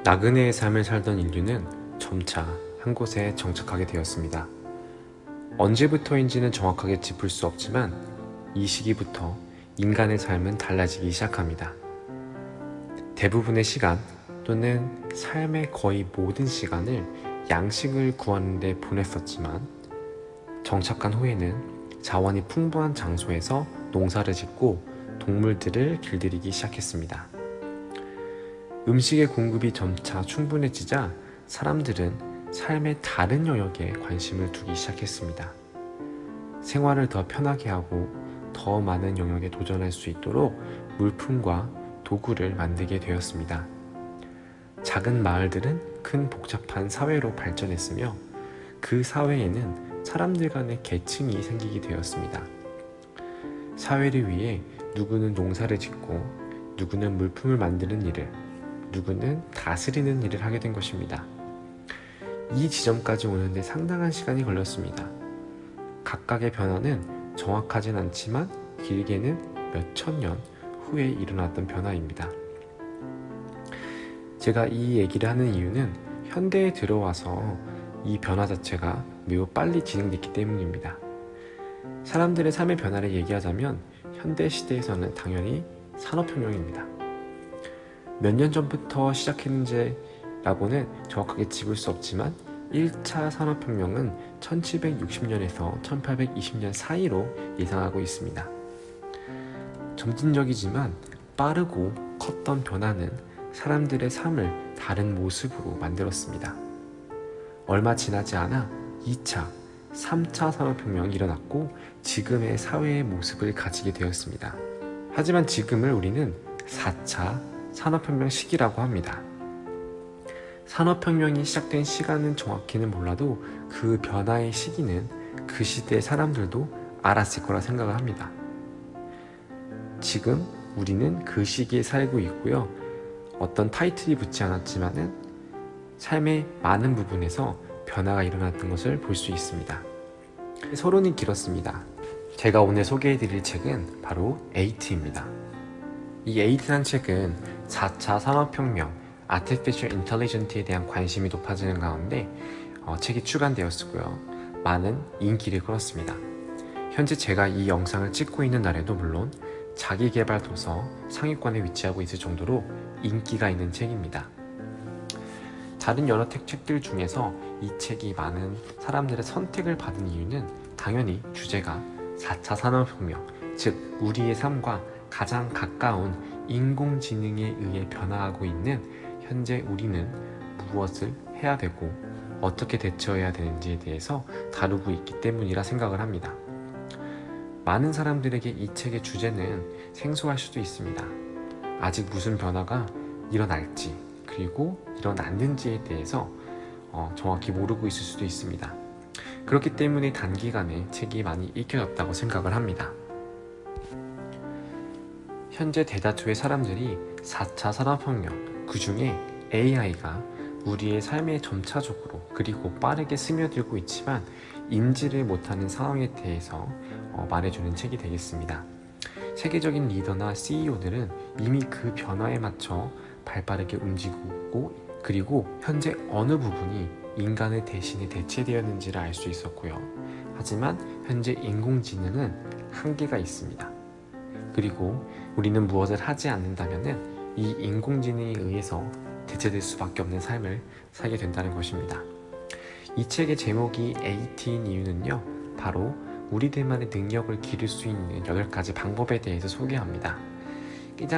나그네의 삶을 살던 인류는 점차 한 곳에 정착하게 되었습니다. 언제부터인지는 정확하게 짚을 수 없지만 이 시기부터 인간의 삶은 달라지기 시작합니다. 대부분의 시간 또는 삶의 거의 모든 시간을 양식을 구하는 데 보냈었지만 정착한 후에는 자원이 풍부한 장소에서 농사를 짓고 동물들을 길들이기 시작했습니다. 음식의 공급이 점차 충분해지자 사람들은 삶의 다른 영역에 관심을 두기 시작했습니다. 생활을 더 편하게 하고 더 많은 영역에 도전할 수 있도록 물품과 도구를 만들게 되었습니다. 작은 마을들은 큰 복잡한 사회로 발전했으며 그 사회에는 사람들 간의 계층이 생기게 되었습니다. 사회를 위해 누구는 농사를 짓고 누구는 물품을 만드는 일을, 누구는 다스리는 일을 하게 된 것입니다. 이 지점까지 오는데 상당한 시간이 걸렸습니다. 각각의 변화는 정확하진 않지만 길게는 몇천 년 후에 일어났던 변화입니다. 제가 이 얘기를 하는 이유는 현대에 들어와서 이 변화 자체가 매우 빨리 진행됐기 때문입니다. 사람들의 삶의 변화를 얘기하자면 현대 시대에서는 당연히 산업혁명입니다. 몇 년 전부터 시작했는지라고는 정확하게 짚을 수 없지만 1차 산업혁명은 1760년에서 1820년 사이로 예상하고 있습니다. 점진적이지만 빠르고 컸던 변화는 사람들의 삶을 다른 모습으로 만들었습니다. 얼마 지나지 않아 2차, 3차 산업혁명이 일어났고 지금의 사회의 모습을 가지게 되었습니다. 하지만 지금을 우리는 4차 산업혁명 시기라고 합니다. 산업혁명이 시작된 시간은 정확히는 몰라도 그 변화의 시기는 그 시대의 사람들도 알았을 거라 생각을 합니다. 지금 우리는 그 시기에 살고 있고요. 어떤 타이틀이 붙지 않았지만은 삶의 많은 부분에서 변화가 일어났던 것을 볼 수 있습니다. 서론이 길었습니다. 제가 오늘 소개해드릴 책은 바로 에이트입니다. 이 에이트라는 책은 4차 산업혁명, Artificial Intelligence에 대한 관심이 높아지는 가운데 책이 출간되었고요. 많은 인기를 끌었습니다. 현재 제가 이 영상을 찍고 있는 날에도 물론 자기계발 도서 상위권에 위치하고 있을 정도로 인기가 있는 책입니다. 다른 여러 책들 중에서 이 책이 많은 사람들의 선택을 받은 이유는 당연히 주제가 4차 산업혁명, 즉 우리의 삶과 가장 가까운 인공지능에 의해 변화하고 있는 현재 우리는 무엇을 해야 되고 어떻게 대처해야 되는지에 대해서 다루고 있기 때문이라 생각을 합니다. 많은 사람들에게 이 책의 주제는 생소할 수도 있습니다. 아직 무슨 변화가 일어날지 그리고 일어났는지에 대해서 정확히 모르고 있을 수도 있습니다. 그렇기 때문에 단기간에 책이 많이 읽혀졌다고 생각을 합니다. 현재 대다수의 사람들이 4차 산업혁명, 그 중에 AI가 우리의 삶에 점차적으로 그리고 빠르게 스며들고 있지만 인지를 못하는 상황에 대해서 말해주는 책이 되겠습니다. 세계적인 리더나 CEO들은 이미 그 변화에 맞춰 발빠르게 움직이고 그리고 현재 어느 부분이 인간의 대신에 대체되었는지를 알 수 있었고요. 하지만 현재 인공지능은 한계가 있습니다. 그리고 우리는 무엇을 하지 않는다면 이 인공지능에 의해서 대체될 수밖에 없는 삶을 살게 된다는 것입니다. 이 책의 제목이 AT인 이유는요, 바로 우리들만의 능력을 기를 수 있는 8가지 방법에 대해서 소개합니다.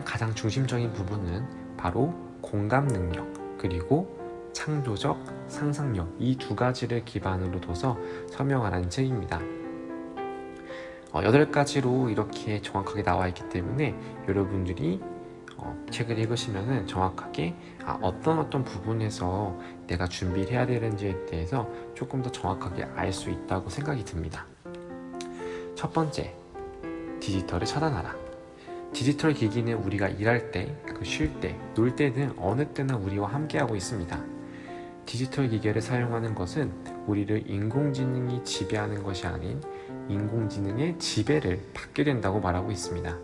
가장 중심적인 부분은 바로 공감 능력, 그리고 창조적 상상력, 이 2가지를 기반으로 둬서 설명하라는 책입니다. 8가지로 이렇게 정확하게 나와 있기 때문에 여러분들이 책을 읽으시면 정확하게 어떤 부분에서 내가 준비를 해야 되는지에 대해서 조금 더 정확하게 알 수 있다고 생각이 듭니다. 첫 번째, 디지털을 차단하라. 디지털 기기는 우리가 일할 때, 쉴 때, 놀 때는 어느 때나 우리와 함께하고 있습니다. 디지털 기계를 사용하는 것은 우리를 인공지능이 지배하는 것이 아닌 인공지능의 지배를 받게 된다고 말하고 있습니다.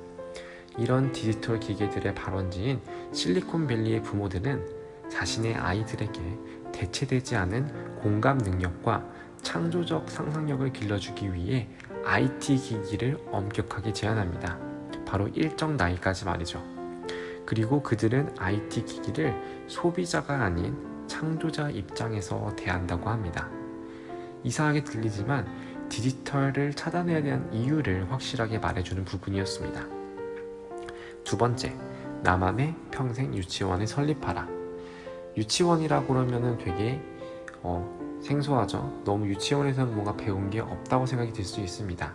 이런 디지털 기계들의 발원지인 실리콘밸리의 부모들은 자신의 아이들에게 대체되지 않은 공감 능력과 창조적 상상력을 길러주기 위해 IT 기기를 엄격하게 제한합니다. 바로 일정 나이까지 말이죠. 그리고 그들은 IT 기기를 소비자가 아닌 창조자 입장에서 대한다고 합니다. 이상하게 들리지만 디지털을 차단해야 되는 이유를 확실하게 말해주는 부분이었습니다. 두 번째, 나만의 평생 유치원을 설립하라. 유치원이라고 그러면 되게 생소하죠. 너무 유치원에서는 뭔가 배운 게 없다고 생각이 들 수 있습니다.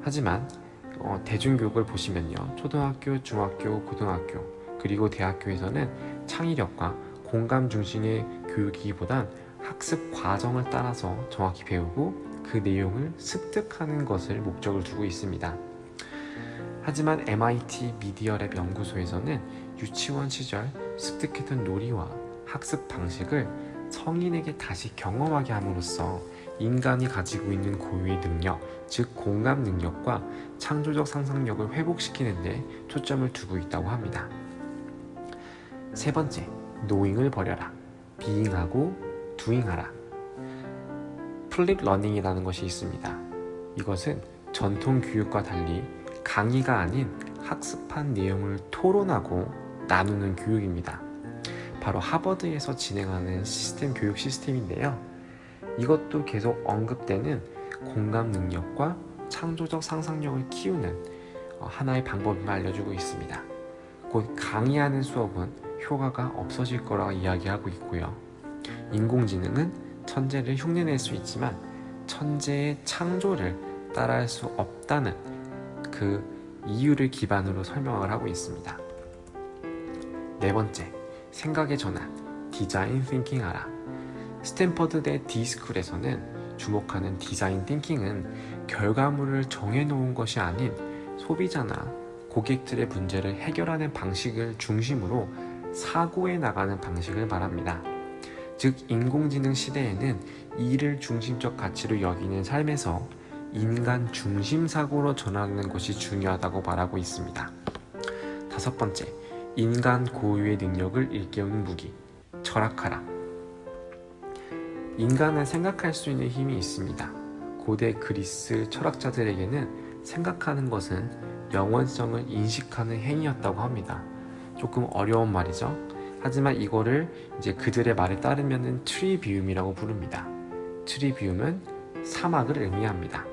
하지만 대중교육을 보시면요, 초등학교, 중학교, 고등학교 그리고 대학교에서는 창의력과 공감 중심의 교육이기보단 학습 과정을 따라서 정확히 배우고 그 내용을 습득하는 것을 목적을 두고 있습니다. 하지만 MIT 미디어랩 연구소에서는 유치원 시절 습득했던 놀이와 학습 방식을 성인에게 다시 경험하게 함으로써 인간이 가지고 있는 고유의 능력, 즉 공감 능력과 창조적 상상력을 회복시키는 데 초점을 두고 있다고 합니다. 세 번째, knowing을 버려라. being하고 doing하라. 플립 러닝이라는 것이 있습니다. 이것은 전통 교육과 달리 강의가 아닌 학습한 내용을 토론하고 나누는 교육입니다. 바로 하버드에서 진행하는 교육 시스템인데요. 이것도 계속 언급되는 공감 능력과 창조적 상상력을 키우는 하나의 방법을 알려주고 있습니다. 곧 강의하는 수업은 효과가 없어질 거라고 이야기하고 있고요. 인공지능은 천재를 흉내낼 수 있지만 천재의 창조를 따라할 수 없다는 그 이유를 기반으로 설명을 하고 있습니다. 네 번째, 생각의 전환, 디자인 띵킹 하라. 스탠퍼드대 디스쿨에서는 주목하는 디자인 띵킹은 결과물을 정해놓은 것이 아닌 소비자나 고객들의 문제를 해결하는 방식을 중심으로 사고해 나가는 방식을 말합니다. 즉, 인공지능 시대에는 이를 중심적 가치로 여기는 삶에서 인간 중심 사고로 전환하는 것이 중요하다고 말하고 있습니다. 다섯 번째, 인간 고유의 능력을 일깨우는 무기, 철학하라. 인간은 생각할 수 있는 힘이 있습니다. 고대 그리스 철학자들에게는 생각하는 것은 영원성을 인식하는 행위였다고 합니다. 조금 어려운 말이죠. 하지만 이거를 이제 그들의 말에 따르면은 트리비움이라고 부릅니다. 트리비움은 사막을 의미합니다.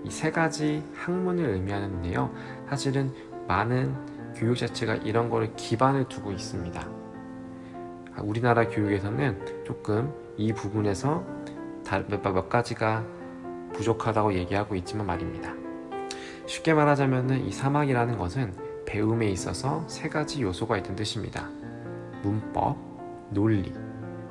이 세 가지 학문을 의미하는데요. 사실은 많은 교육 자체가 이런 거를 기반을 두고 있습니다. 우리나라 교육에서는 조금 이 부분에서 몇 가지가 부족하다고 얘기하고 있지만 말입니다. 쉽게 말하자면 이 사막이라는 것은 배움에 있어서 세 가지 요소가 있다는 뜻입니다. 문법, 논리,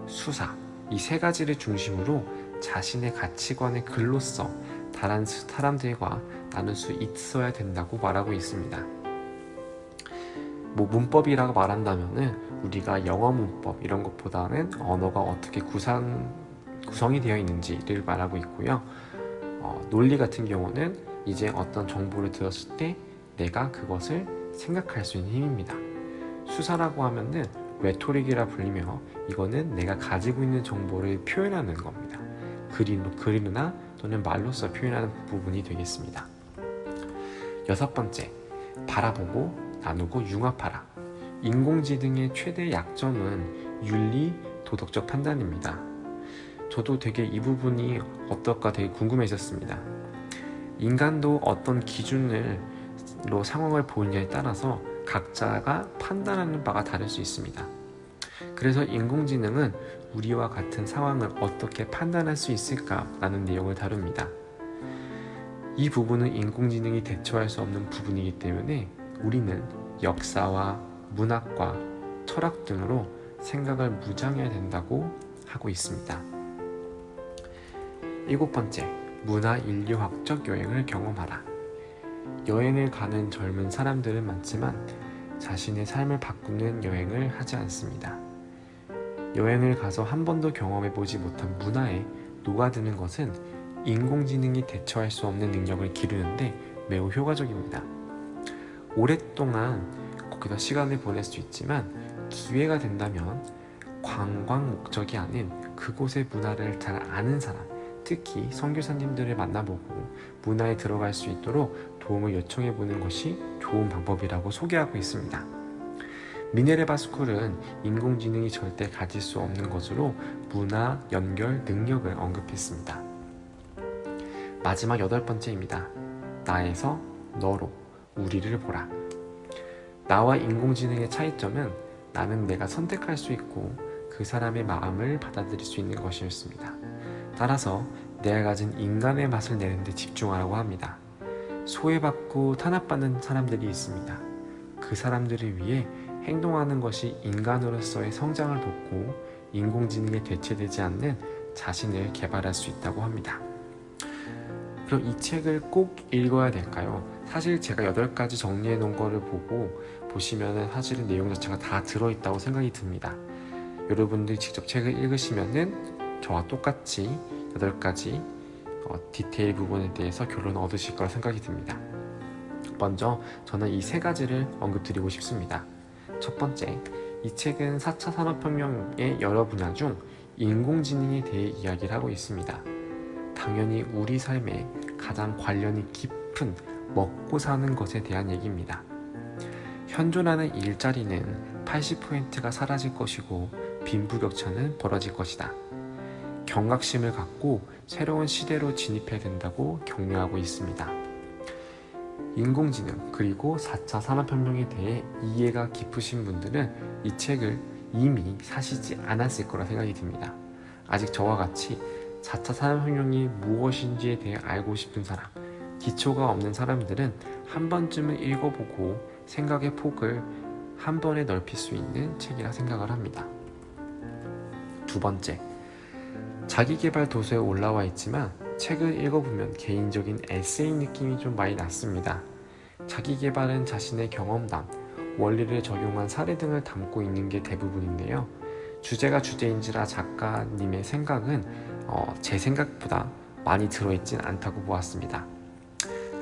수사, 이 세 가지를 중심으로 자신의 가치관의 글로써 다른 사람들과 나눌 수 있어야 된다고 말하고 있습니다. 문법이라고 말한다면 우리가 영어 문법 이런 것보다는 언어가 어떻게 구성이 되어 있는지를 말하고 있고요. 논리 같은 경우는 이제 어떤 정보를 들었을 때 내가 그것을 생각할 수 있는 힘입니다. 수사라고 하면은 레토릭이라 불리며 이거는 내가 가지고 있는 정보를 표현하는 겁니다. 글이나 또는 말로써 표현하는 부분이 되겠습니다. 여섯 번째, 바라보고 나누고 융합하라. 인공지능의 최대 약점은 윤리, 도덕적 판단입니다. 저도 되게 이 부분이 어떨까 되게 궁금했었습니다. 인간도 어떤 기준으로 상황을 보느냐에 따라서 각자가 판단하는 바가 다를 수 있습니다. 그래서 인공지능은 우리와 같은 상황을 어떻게 판단할 수 있을까라는 내용을 다룹니다. 이 부분은 인공지능이 대처할 수 없는 부분이기 때문에 우리는 역사와 문학과 철학 등으로 생각을 무장해야 된다고 하고 있습니다. 일곱 번째, 문화인류학적 여행을 경험하라. 여행을 가는 젊은 사람들은 많지만 자신의 삶을 바꾸는 여행을 하지 않습니다. 여행을 가서 한 번도 경험해보지 못한 문화에 녹아드는 것은 인공지능이 대처할 수 없는 능력을 기르는데 매우 효과적입니다. 오랫동안 거기서 시간을 보낼 수 있지만 기회가 된다면 관광 목적이 아닌 그곳의 문화를 잘 아는 사람, 특히 선교사님들을 만나보고 문화에 들어갈 수 있도록 도움을 요청해보는 것이 좋은 방법이라고 소개하고 있습니다. 미네르바 스쿨은 인공지능이 절대 가질 수 없는 것으로 문화 연결 능력을 언급했습니다. 마지막 8번째입니다. 나에서 너로 우리를 보라. 나와 인공지능의 차이점은 나는 내가 선택할 수 있고 그 사람의 마음을 받아들일 수 있는 것이었습니다. 따라서 내가 가진 인간의 맛을 내는 데 집중하라고 합니다. 소외받고 탄압받는 사람들이 있습니다. 그 사람들을 위해 행동하는 것이 인간으로서의 성장을 돕고 인공지능에 대체되지 않는 자신을 개발할 수 있다고 합니다. 그럼 이 책을 꼭 읽어야 될까요? 사실 제가 8가지 정리해 놓은 거를 보시면은 사실은 내용 자체가 다 들어있다고 생각이 듭니다. 여러분들이 직접 책을 읽으시면은 저와 똑같이 8가지 디테일 부분에 대해서 결론을 얻으실 거라 생각이 듭니다. 먼저 저는 이 3가지를 언급드리고 싶습니다. 첫 번째, 이 책은 4차 산업혁명의 여러 분야 중 인공지능에 대해 이야기를 하고 있습니다. 당연히 우리 삶에 가장 관련이 깊은 먹고 사는 것에 대한 얘기입니다. 현존하는 일자리는 80%가 사라질 것이고 빈부격차는 벌어질 것이다. 경각심을 갖고 새로운 시대로 진입해야 된다고 격려하고 있습니다. 인공지능 그리고 4차 산업혁명에 대해 이해가 깊으신 분들은 이 책을 이미 사시지 않았을 거라 생각이 듭니다. 아직 저와 같이 4차 산업혁명이 무엇인지에 대해 알고 싶은 사람, 기초가 없는 사람들은 한 번쯤은 읽어보고 생각의 폭을 한 번에 넓힐 수 있는 책이라 생각을 합니다. 두 번째, 자기계발 도서에 올라와 있지만 책을 읽어보면 개인적인 에세이 느낌이 좀 많이 났습니다. 자기계발은 자신의 경험담, 원리를 적용한 사례 등을 담고 있는 게 대부분인데요. 주제가 주제인지라 작가님의 생각은 제 생각보다 많이 들어있진 않다고 보았습니다.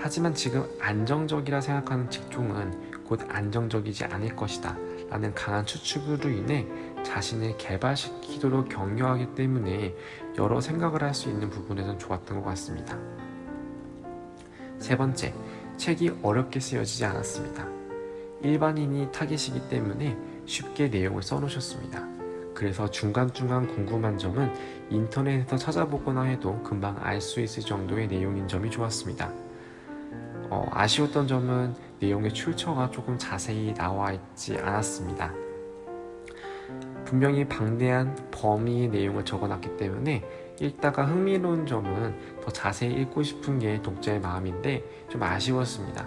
하지만 지금 안정적이라 생각하는 직종은 곧 안정적이지 않을 것이다 라는 강한 추측으로 인해 자신을 개발시키도록 격려하기 때문에 여러 생각을 할 수 있는 부분에선 좋았던 것 같습니다. 세 번째, 책이 어렵게 쓰여지지 않았습니다. 일반인이 타깃이기 때문에 쉽게 내용을 써놓으셨습니다. 그래서 중간중간 궁금한 점은 인터넷에서 찾아보거나 해도 금방 알 수 있을 정도의 내용인 점이 좋았습니다. 아쉬웠던 점은 내용의 출처가 조금 자세히 나와 있지 않았습니다. 분명히 방대한 범위의 내용을 적어놨기 때문에 읽다가 흥미로운 점은 더 자세히 읽고 싶은 게 독자의 마음인데 좀 아쉬웠습니다.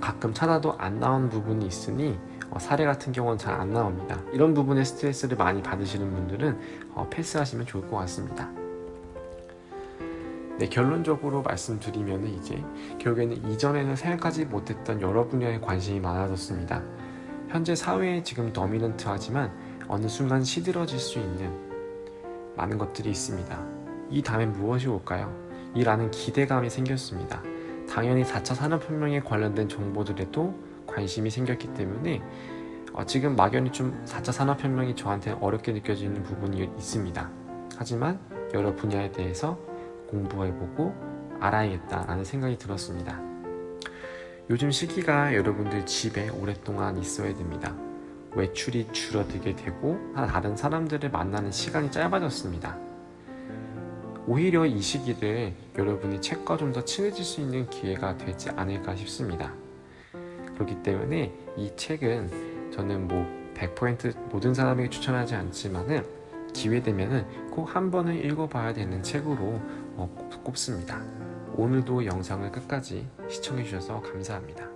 가끔 찾아도 안 나오는 부분이 있으니 사례 같은 경우는 잘 안 나옵니다. 이런 부분에 스트레스를 많이 받으시는 분들은 패스하시면 좋을 것 같습니다. 네, 결론적으로 말씀드리면 이제 결국에는 이전에는 생각하지 못했던 여러 분야에 관심이 많아졌습니다. 현재 사회에 지금 도미넌트하지만 어느 순간 시들어질 수 있는 많은 것들이 있습니다. 이 다음엔 무엇이 올까요? 이라는 기대감이 생겼습니다. 당연히 4차 산업혁명에 관련된 정보들에도 관심이 생겼기 때문에 지금 막연히 좀 4차 산업혁명이 저한테는 어렵게 느껴지는 부분이 있습니다. 하지만 여러 분야에 대해서 공부해보고 알아야겠다라는 생각이 들었습니다. 요즘 시기가 여러분들 집에 오랫동안 있어야 됩니다. 외출이 줄어들게 되고 다른 사람들을 만나는 시간이 짧아졌습니다. 오히려 이 시기를 여러분이 책과 좀 더 친해질 수 있는 기회가 되지 않을까 싶습니다. 그렇기 때문에 이 책은 저는 100% 모든 사람에게 추천하지 않지만은 기회되면은 꼭 한 번은 읽어봐야 되는 책으로 꼽습니다. 오늘도 영상을 끝까지 시청해주셔서 감사합니다.